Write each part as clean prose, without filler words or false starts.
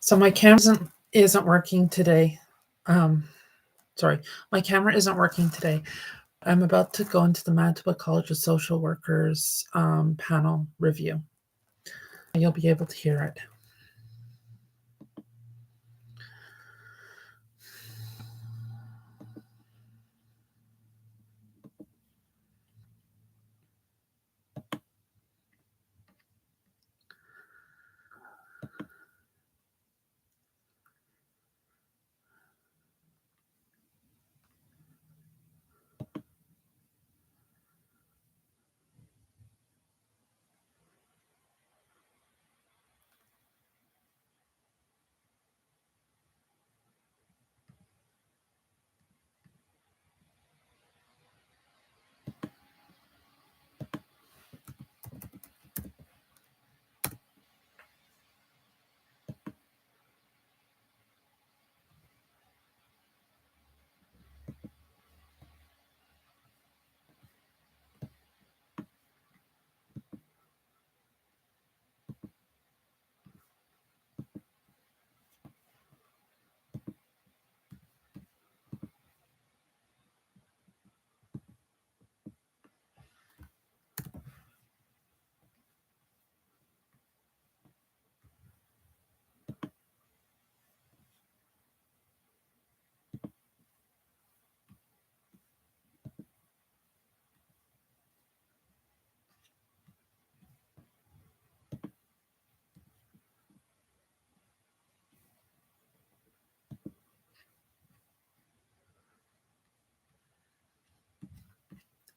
So my camera isn't working today. Sorry, my camera isn't working today. I'm about to go into the Manitoba College of Social Workers panel review. You'll be able to hear it.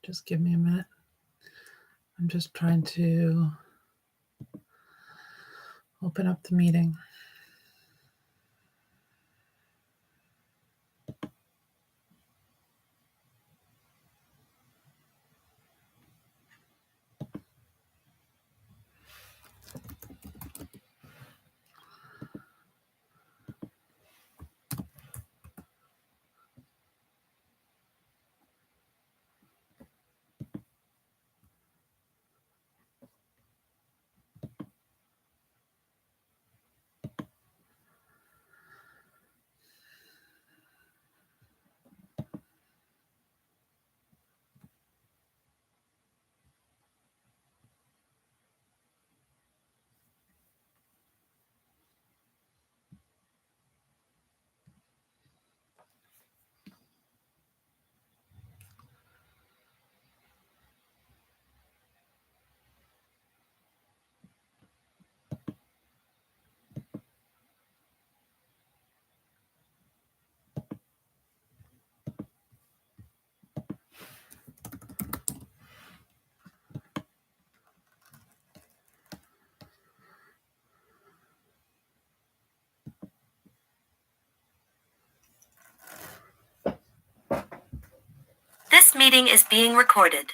Just give me a minute. I'm just trying to open up the meeting. This meeting is being recorded.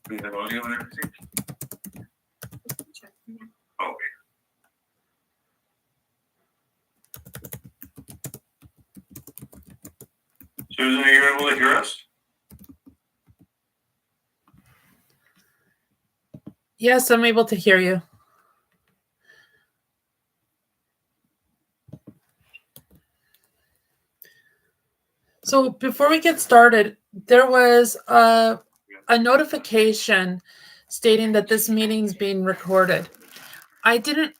We have audio and everything? Okay. Susan, are you able to hear us? Yes, I'm able to hear you. So before we get started, there was a notification stating that this meeting is being recorded. I didn't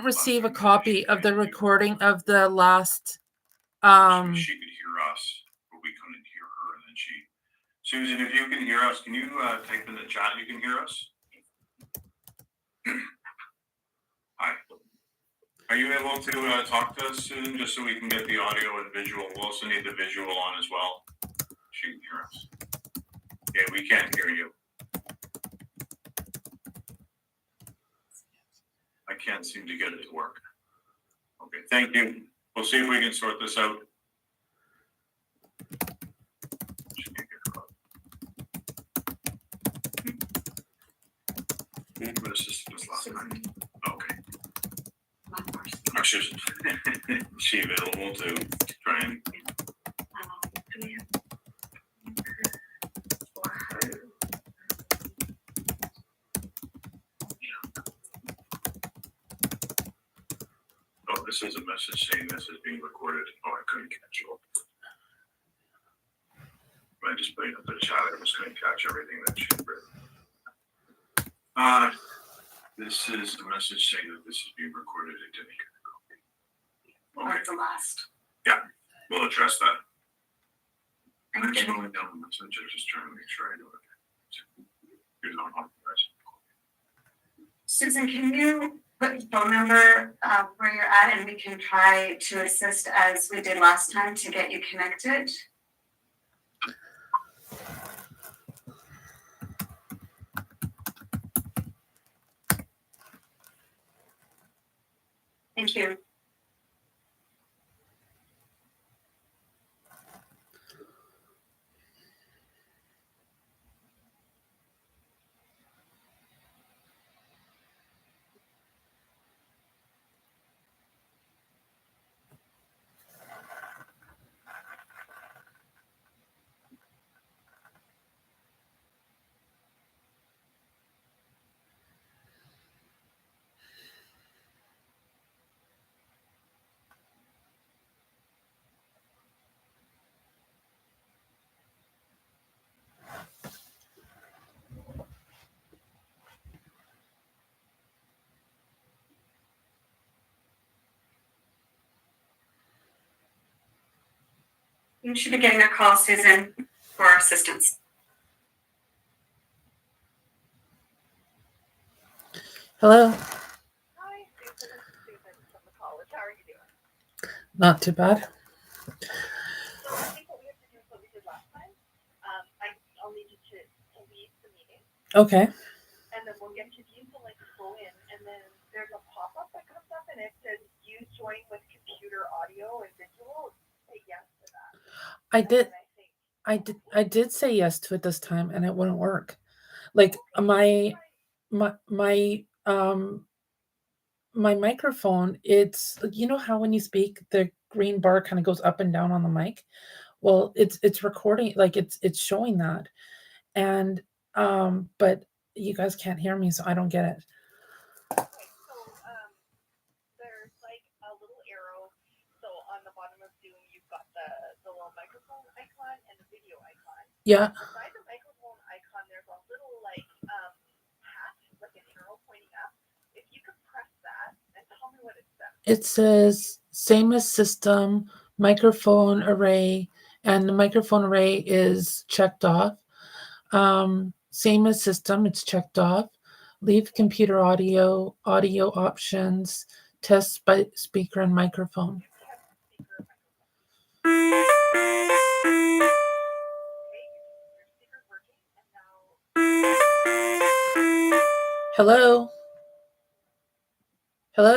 receive a copy of the recording of the last She could hear us, but we couldn't hear her, and then Susan, if you can hear us, can you type in the chat you can hear us? Hi. Are you able to talk to us, Susan, just so we can get the audio and visual? We'll also need the visual on as well. She can hear us. Yeah, we can't hear you. I can't seem to get it to work. Okay, thank you. We'll see if we can sort this out. What assisted us last night? Okay. Or Susan. Is she available to try and? Oh, this is a message saying this is being recorded. Oh, I couldn't catch it. I just put it up the chat. I was going to catch everything that she written. This is the message saying that this is being recorded. It didn't get a copy. Okay. The last. Yeah, we'll address that. I'm slowing down the message. I'm just trying to make sure I do it. You're not authorized. Susan, can you put the phone number where you're at, and we can try to assist as we did last time to get you connected? Thank you. You should be getting a call, Susan, for assistance. hello. Hi, Susan. This is Susan from the college. How are you doing? Not too bad. So I think what we have to do is what we did last time. I'll need you to leave the meeting, Okay. and then we'll get you the info link to go in, and then there's a pop-up that comes up, and it says "You join with computer audio and visual." Say yes to that. I did And I think I did say yes to it this time and it wouldn't work. Like my my microphone, it's you know how when you speak the green bar kind of goes up and down on the mic. Well, it's recording, like it's showing that. And but you guys can't hear me, so I don't get it. okay. So there's like a little arrow. So on the bottom of Zoom, you've got the little microphone icon and the video icon. Yeah. Beside the microphone icon, there's a little like hat, like an arrow pointing up. If you could press that and tell me what it says. It says same as system, microphone array, and the microphone array is checked off. Same as system, it's checked off. Leave computer audio options, test by speaker and microphone. Test speaker microphone. Okay, your speaker's working, and now Hello? Hello?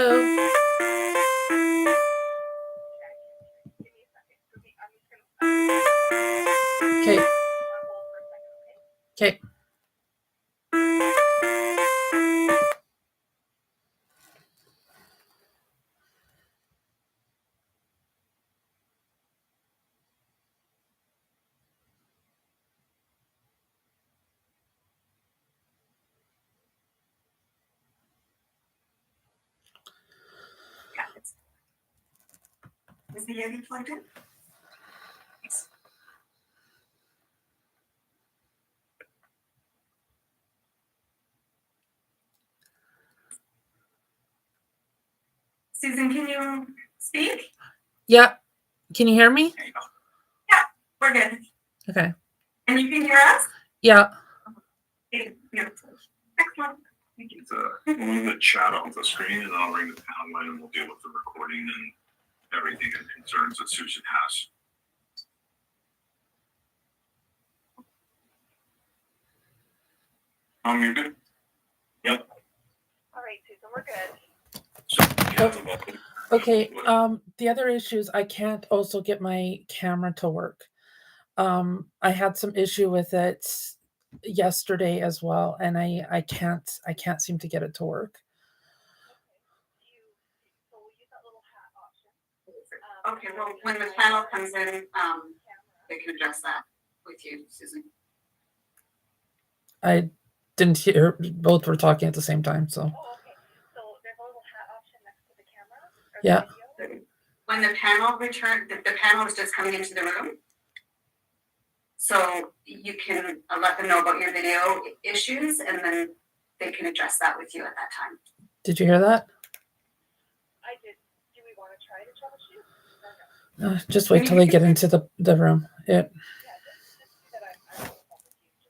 give me a second. I'm just gonna Okay. on hold for a second, okay? Okay. Is the Yeti plugged in? Yes. Susan, can you speak? Yeah. Can you hear me? There you go. We're good. Okay. And you can hear us? Yeah. Okay, beautiful. Excellent. Thank you. We'll move the chat off the screen and I'll ring the panel line and we'll deal with the recording and everything and concerns that Susan has. You're good? Yep. All right, Susan, we're good. So, yeah, the welcome. Okay. The other issue is I can't also get my camera to work. I had some issue with it yesterday as well, and I can't seem to get it to work. So we'll use that little hat option. Okay, well, when the panel comes in, they can address that with you, Susan. I didn't hear both were talking at the same time, so Oh, okay. So there's a little hat option next to the camera. Or the Yeah. video. When the panel the panel is just coming into the room. So you can let them know about your video issues and then they can address that with you at that time. did you hear that? I did. Do we want to try to troubleshoot? Or no? Just wait till they get into the room. Yeah, just do that. I'm on the phone with you.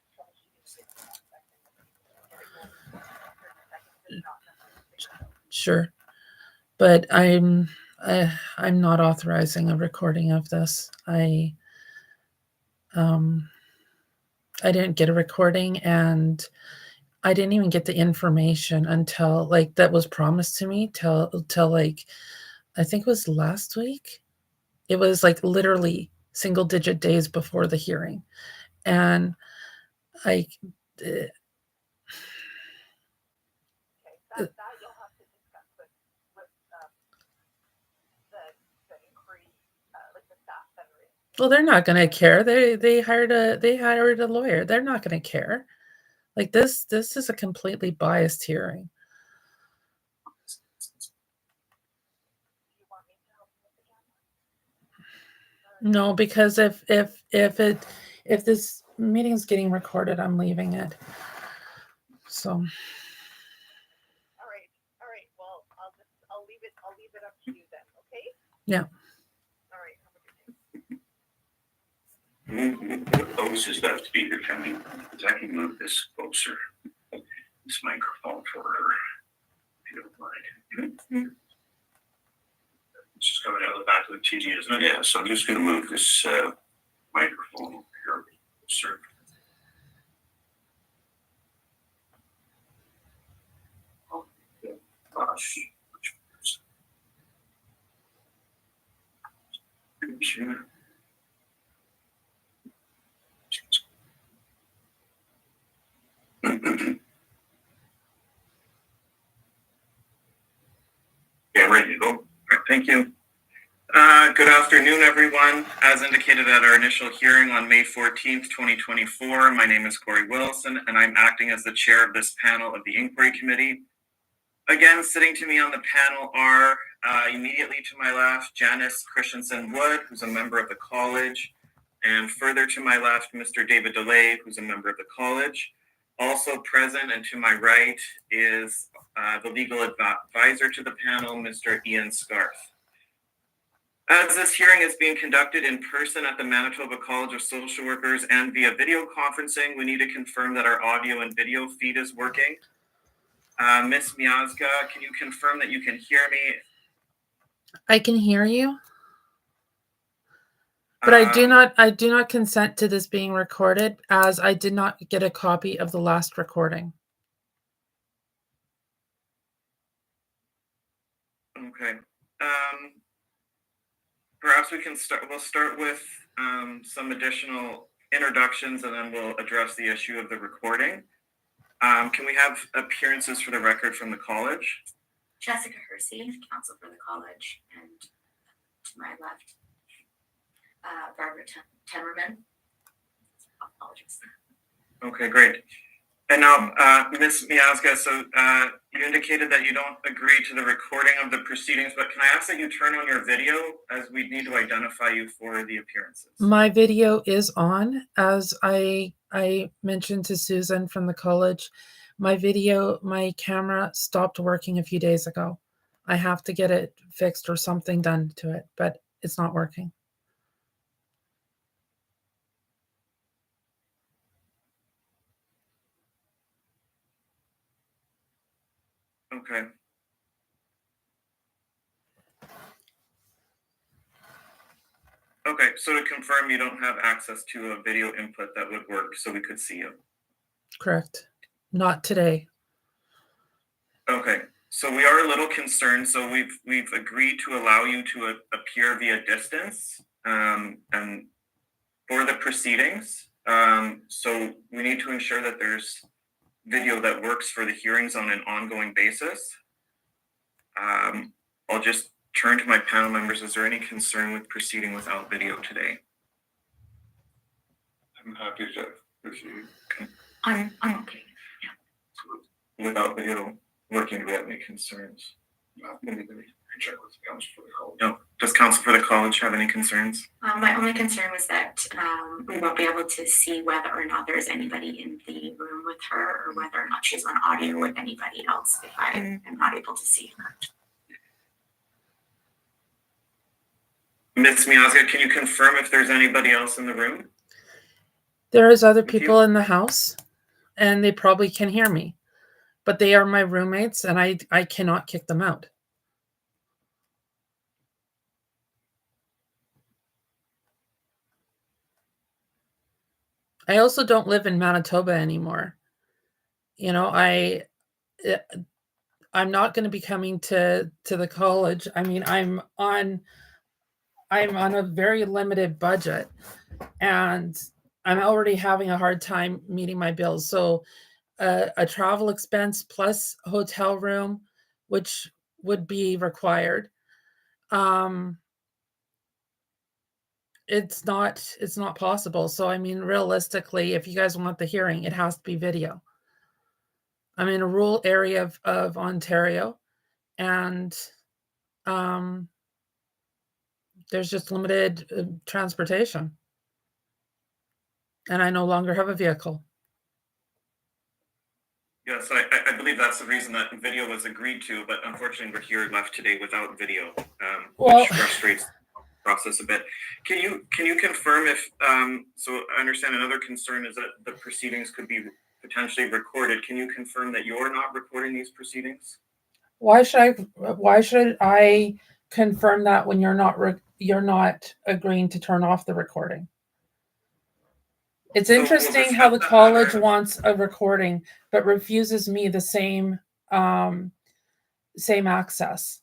Just troubleshooting. Sure, but I'm not authorizing a recording of this. I didn't get a recording, and I didn't even get the information until like that was promised to me till like I think it was last week. It was like literally single digit days before the hearing, and I. Okay, that you'll have to discuss with the inquiry, like the staff that are in. Well, they're not going to care. They hired a lawyer. They're not going to care. Like this is a completely biased hearing. Do you want me to help you with the camera? No, because if this meeting's getting recorded, I'm leaving it. So All right. Well, I'll leave it up to you then. Okay. Yeah. All right. Have a good day. What closes that speaker coming? Because I can move this closer. This microphone for her. If you don't mind. It's just coming out of the back of the TV, isn't it? Yeah, so I'm just going to move this microphone over here. Sir. Oh, gosh. Sure. Okay, I'm ready to go. All right, thank you. Good afternoon, everyone. As indicated at our initial hearing on May 14th, 2024, my name is Corey Wilson, and I'm acting as the chair of this panel of the Inquiry Committee. Again, sitting to me on the panel are immediately to my left, Janice Christensen-Wood, who's a member of the college, and further to my left, Mr. David DeLay, who's a member of the college. Also present and to my right is the legal advisor to the panel, Mr. Ian Scarf. As this hearing is being conducted in person at the Manitoba College of Social Workers and via video conferencing, we need to confirm that our audio and video feed is working. Ms. Miazga, can you confirm that you can hear me? I can hear you, but I do not consent to this being recorded, as I did not get a copy of the last recording. Okay. Perhaps we'll start with some additional introductions and then we'll address the issue of the recording. Can we have appearances for the record from the college? Jessica Hersey, counsel for the college, and to my left, Barbara Temmerman. Apologies. Okay, great. And now, Ms. Miazga, so you indicated that you don't agree to the recording of the proceedings, but can I ask that you turn on your video, as we need to identify you for the appearances? My video is on, as I mentioned to Susan from the college. My camera stopped working a few days ago. I have to get it fixed or something done to it, but it's not working. Okay. Okay, so to confirm, you don't have access to a video input that would work so we could see you. Correct. Not today. Okay, so we are a little concerned. So we've agreed to allow you to appear via distance and for the proceedings. So we need to ensure that there's video that works for the hearings on an ongoing basis. I'll just turn to my panel members. Is there any concern with proceeding without video today? I'm happy to proceed. I'm okay. Without video working, do we have any concerns? Check with the council for the call. No. Does council for the college have any concerns? My only concern was that we won't be able to see whether or not there's anybody in the room with her or whether or not she's on audio with anybody else if I am not able to see her. Ms. Miazga, can you confirm if there's anybody else in the room? There is other Thank you. people in the house, and they probably can hear me, but they are my roommates, and I cannot kick them out. I also don't live in Manitoba anymore. You know, I'm not going to be coming to the college. I mean, I'm on a very limited budget, and I'm already having a hard time meeting my bills. So a travel expense plus hotel room, which would be required. It's not possible. So I mean, realistically, if you guys want the hearing, it has to be video. I'm in a rural area of Ontario, and there's just limited transportation, and I no longer have a vehicle. Yes, I believe that's the reason that video was agreed to, but unfortunately we're here left today without video, Well- which frustrates the process a bit. Can you confirm if, so I understand another concern is that the proceedings could be potentially recorded. Can you confirm that you're not recording these proceedings? Why should I confirm that when you're not agreeing to turn off the recording? It's So we'll interesting how the discuss that college matter. wants a recording but refuses me the same access.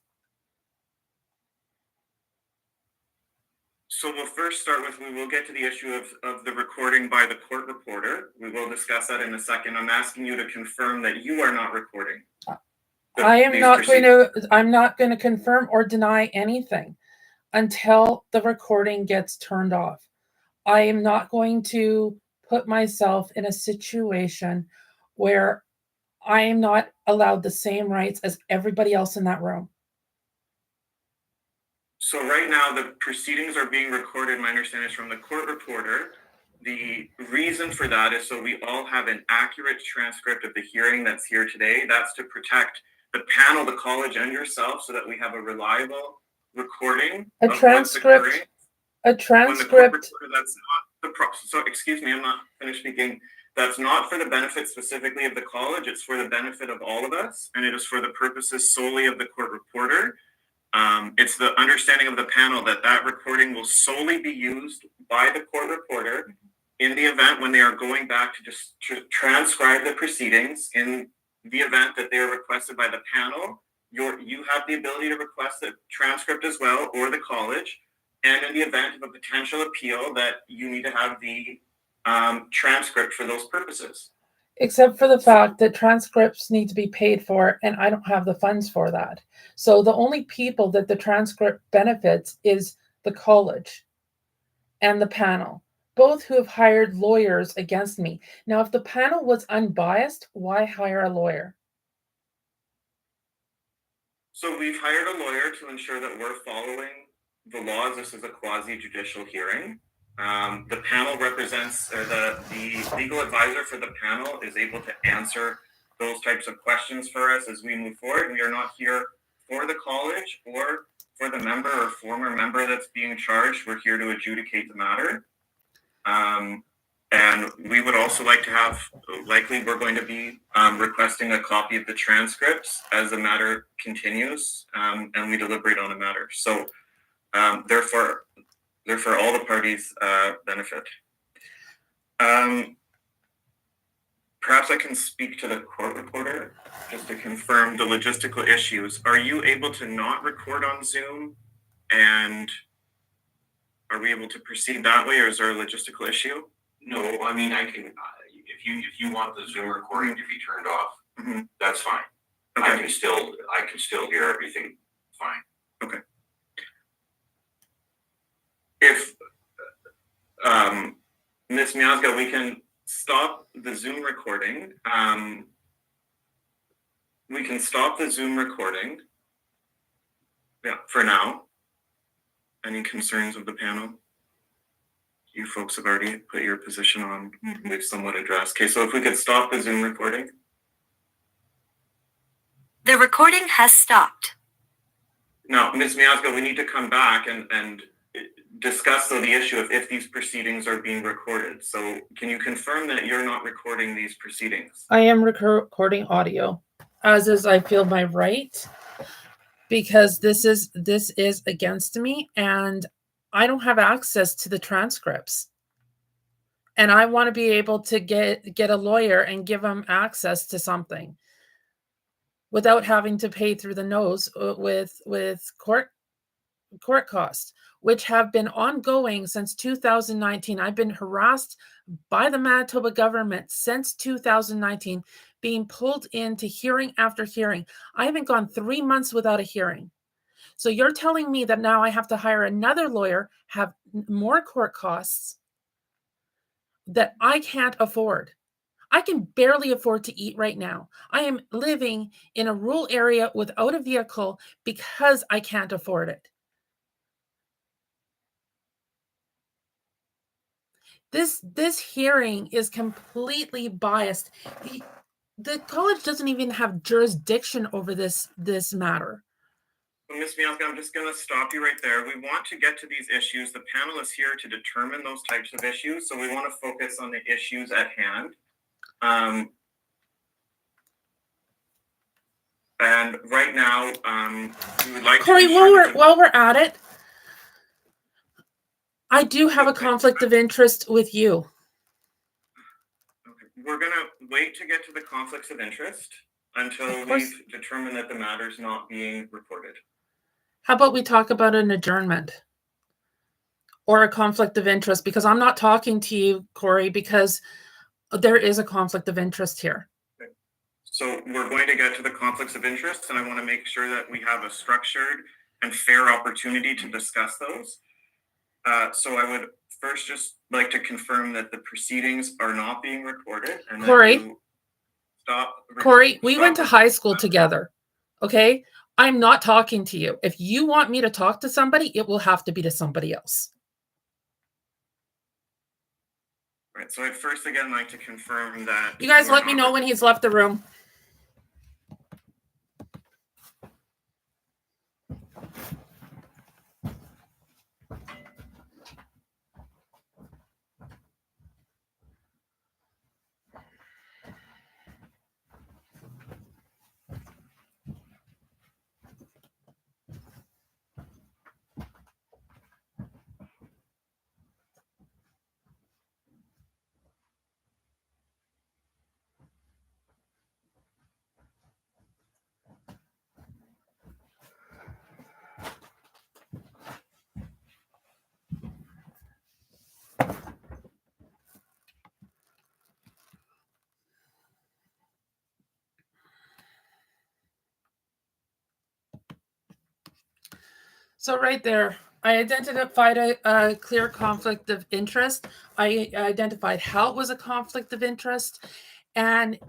So we'll first start with, we will get to the issue of the recording by the court reporter. We will discuss that in a second. I'm asking you to confirm that you are not recording. I'm not going to confirm or deny anything until the recording gets turned off. I am not going to put myself in a situation where I am not allowed the same rights as everybody else in that room. So right now, the proceedings are being recorded. My understanding is from the court reporter. The reason for that is so we all have an accurate transcript of the hearing that's here today. That's to protect the panel, the college, and yourself so that we have a reliable recording A of what's occurring. A When the court transcript. reporter, that's not the so excuse me, I'm not finished speaking. That's not for the benefit specifically of the college. It's for the benefit of all of us, and it is for the purposes solely of the court reporter. It's the understanding of the panel that that recording will solely be used by the court reporter in the event when they are going back to just transcribe the proceedings. In the event that they are requested by the panel, you have the ability to request the transcript as well, or the college. And in the event of a potential appeal, that you need to have the transcript for those purposes. Except for the fact that transcripts need to be paid for, and I don't have the funds for that. So the only people that the transcript benefits is the college and the panel, both who have hired lawyers against me. Now, if the panel was unbiased, why hire a lawyer? So we've hired a lawyer to ensure that we're following the laws. This is a quasi-judicial hearing. The panel represents, the legal advisor for the panel is able to answer those types of questions for us as we move forward. We are not here for the college or for the member or former member that's being charged. We're here to adjudicate the matter. And we would also like to have, likely we're going to be requesting a copy of the transcripts as the matter continues and we deliberate on a matter. So therefore all the parties benefit. Perhaps I can speak to the court reporter just to confirm the logistical issues. Are you able to not record on Zoom? And are we able to proceed that way, or is there a logistical issue? No, I mean, I can, if you want the Zoom recording to be turned off, that's fine. Okay. I can still hear everything fine. Okay. If, Ms. Miazga, we can stop the Zoom recording. We can stop the Zoom recording. Yeah, for now. Any concerns of the panel? You folks have already put your position on. We've somewhat addressed. Okay, so if we could stop the Zoom recording. The recording has stopped. Now, Ms. Miazga, we need to come back and discuss the issue of if these proceedings are being recorded. So can you confirm that you're not recording these proceedings? I am recording audio, as is I feel my right, because this is against me, and I don't have access to the transcripts. And I want to be able to get a lawyer and give them access to something without having to pay through the nose with court costs, which have been ongoing since 2019. I've been harassed by the Manitoba government since 2019, being pulled into hearing after hearing. I haven't gone 3 months without a hearing. So you're telling me that now I have to hire another lawyer, have more court costs that I can't afford. I can barely afford to eat right now. I am living in a rural area without a vehicle because I can't afford it. This hearing is completely biased. The college doesn't even have jurisdiction over this matter. Ms. Miazga, I'm just going to stop you right there. We want to get to these issues. The panel is here to determine those types of issues, so we want to focus on the issues at hand. And right now, we would like Corey, to while we're at it, I do have a conflict of interest with you. Okay. We're going to wait to get to the conflicts of interest until we've determined that the matter is not being reported. How about we talk about an adjournment or a conflict of interest? Because I'm not talking to you, Corey, because there is a conflict of interest here. Okay. So we're going to get to the conflicts of interest, and I want to make sure that we have a structured and fair opportunity to discuss those. So I would first just like to confirm that the proceedings are not being recorded. And Corey, we went to high school together, okay? I'm not talking to you. If you want me to talk to somebody, it will have to be to somebody else. Right, so I'd first again like to confirm that... You guys let me know when he's left the room. So right there, I identified a clear conflict of interest. I identified how it was a conflict of interest, and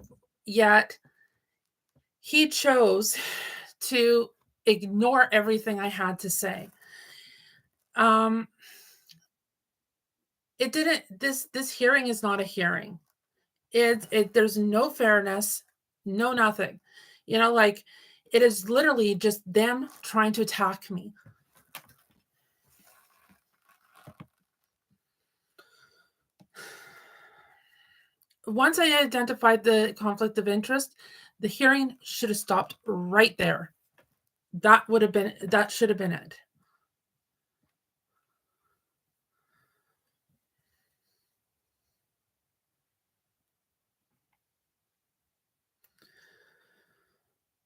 yet he chose to ignore everything I had to say. It didn't. This hearing is not a hearing. There's no fairness, no nothing. You know, like It is literally just them trying to attack me. Once I identified the conflict of interest, the hearing should have stopped right there. That should have been it.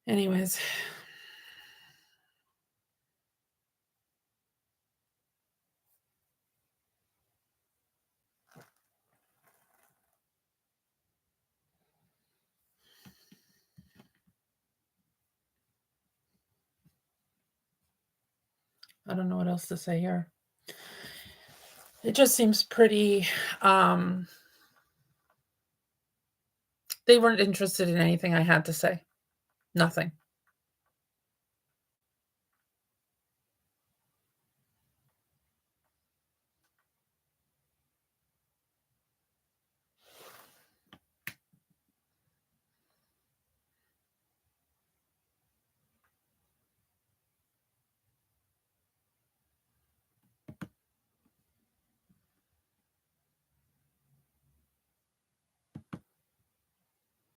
Anyways. I don't know what else to say here. It just seems pretty, they weren't interested in anything I had to say. Nothing.